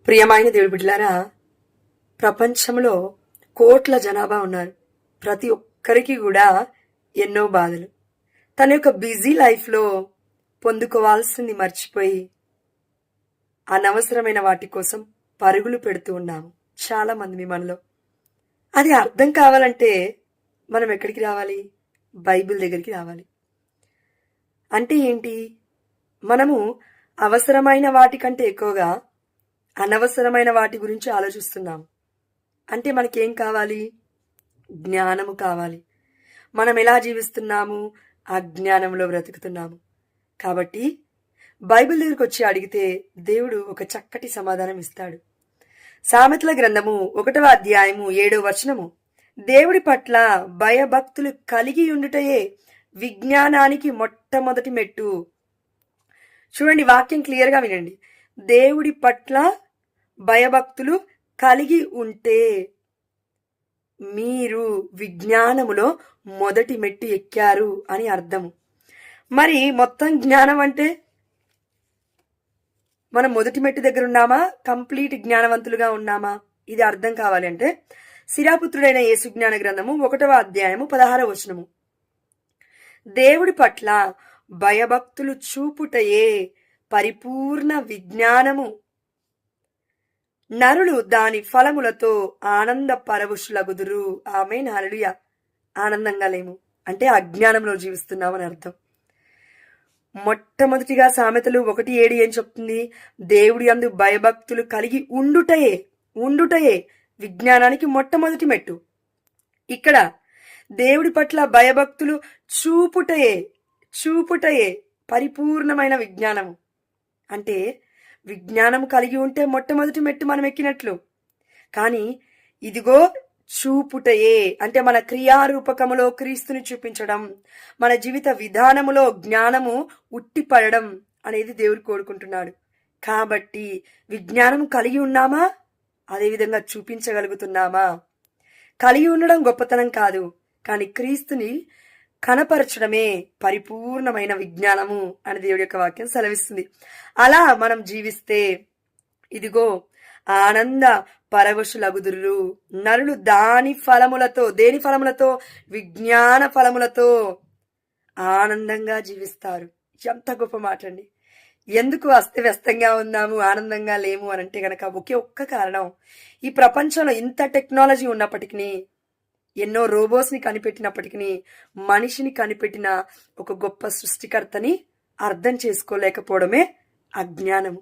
ప్రియమైన దేవుడి బిడ్డలారా, ప్రపంచంలో కోట్ల జనాభా ఉన్నారు. ప్రతి ఒక్కరికి కూడా ఎన్నో బాధలు. తన యొక్క బిజీ లైఫ్లో పొందుకోవాల్సింది మర్చిపోయి అనవసరమైన వాటి కోసం పరుగులు పెడుతూ ఉన్నాము చాలా మంది మనలో. అది అర్థం కావాలంటే మనం ఎక్కడికి రావాలి? బైబిల్ దగ్గరికి రావాలి. అంటే ఏంటి? మనము అవసరమైన వాటికంటే ఎక్కువగా అనవసరమైన వాటి గురించి ఆలోచిస్తున్నాం. అంటే మనకేం కావాలి? జ్ఞానము కావాలి. మనం ఎలా జీవిస్తున్నాము? అజ్ఞానంలో బ్రతుకుతున్నాము. కాబట్టి బైబిల్ దగ్గరికి వచ్చి అడిగితే దేవుడు ఒక చక్కటి సమాధానం ఇస్తాడు. సామెతల గ్రంథము 1వ అధ్యాయము 7వ వచనము, దేవుడి పట్ల భయభక్తులు కలిగి ఉండుటయే విజ్ఞానానికి మొట్టమొదటి మెట్టు. చూడండి, వాక్యం క్లియర్గా వినండి. దేవుడి పట్ల భయభక్తులు కలిగి ఉంటే మీరు విజ్ఞానములో మొదటి మెట్టు ఎక్కారు అని అర్థము. మరి మొత్తం జ్ఞానం అంటే మనం మొదటి మెట్టు దగ్గర ఉన్నామా? కంప్లీట్ జ్ఞానవంతులుగా ఉన్నామా? ఇది అర్థం కావాలి అంటే సిరాపుత్రుడైన యేసు జ్ఞాన గ్రంథము 1వ అధ్యాయము 16వ వచనము, దేవుడి పట్ల భయభక్తులు చూపుటయే పరిపూర్ణ విజ్ఞానము, నరులు దాని ఫలములతో ఆనంద పరవశులగుదురు. ఆమేన్, హల్లెలూయా. ఆనందంగా లేము అంటే అజ్ఞానంలో జీవిస్తున్నామని అర్థం. మొట్టమొదటిగా సామెతలు 1:7 ఏం చెప్తుంది? దేవుడి యందు భయభక్తులు కలిగి ఉండుటయే విజ్ఞానానికి మొట్టమొదటి మెట్టు. ఇక్కడ దేవుడి పట్ల భయభక్తులు చూపుటయే పరిపూర్ణమైన విజ్ఞానము. అంటే విజ్ఞానం కలిగి ఉంటే మొట్టమొదటి మెట్టు మనం ఎక్కినట్లు. కానీ ఇదిగో చూపుటయే అంటే మన క్రియారూపకములో క్రీస్తుని చూపించడం, మన జీవిత విధానములో జ్ఞానము ఉట్టిపడడం అనేది దేవుడు కోరుకుంటున్నాడు. కాబట్టి విజ్ఞానం కలిగి ఉన్నామా? అదేవిధంగా చూపించగలుగుతున్నామా? కలిగి ఉండడం గొప్పతనం కాదు, కానీ క్రీస్తుని కనపరచడమే పరిపూర్ణమైన విజ్ఞానము అని దేవుడి యొక్క వాక్యం సెలవిస్తుంది. అలా మనం జీవిస్తే ఇదిగో ఆనంద పరవశులగుదురు, నరులు దేని ఫలములతో? విజ్ఞాన ఫలములతో ఆనందంగా జీవిస్తారు. ఎంత గొప్ప మాట అండి! ఎందుకు అస్తవ్యస్తంగా ఉన్నాము, ఆనందంగా లేము అని అంటే గనక ఒకే ఒక్క కారణం. ఈ ప్రపంచంలో ఇంత టెక్నాలజీ ఉన్నప్పటికీ, ఎన్నో రోబోట్స్ని కనిపెట్టినప్పటికీ, మనిషిని కనిపెట్టిన ఒక గొప్ప సృష్టికర్తని అర్థం చేసుకోలేకపోవడమే అజ్ఞానము.